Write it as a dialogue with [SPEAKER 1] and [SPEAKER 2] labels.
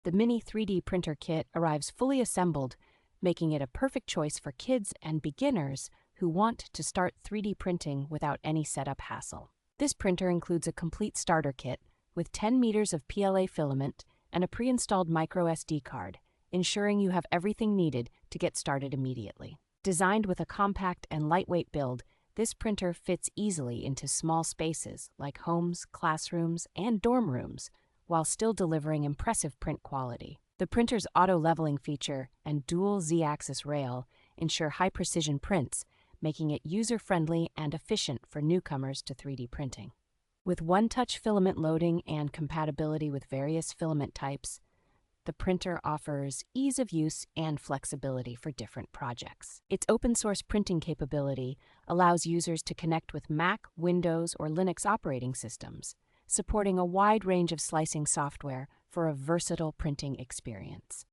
[SPEAKER 1] The Mini 3D printer kit arrives fully assembled, making it a perfect choice for kids and beginners who want to start 3D printing without any setup hassle. This printer includes a complete starter kit with 10 meters of PLA filament and a pre-installed microSD card, ensuring you have everything needed to get started immediately. Designed with a compact and lightweight build, this printer fits easily into small spaces like homes, classrooms, and dorm rooms, while still delivering impressive print quality. The printer's auto-leveling feature and dual Z-axis rail ensure high-precision prints, making it user-friendly and efficient for newcomers to 3D printing. With one-touch filament loading and compatibility with various filament types, the printer offers ease of use and flexibility for different projects. Its open-source printing capability allows users to connect with Mac, Windows, or Linux operating systems, supporting a wide range of slicing software for a versatile printing experience.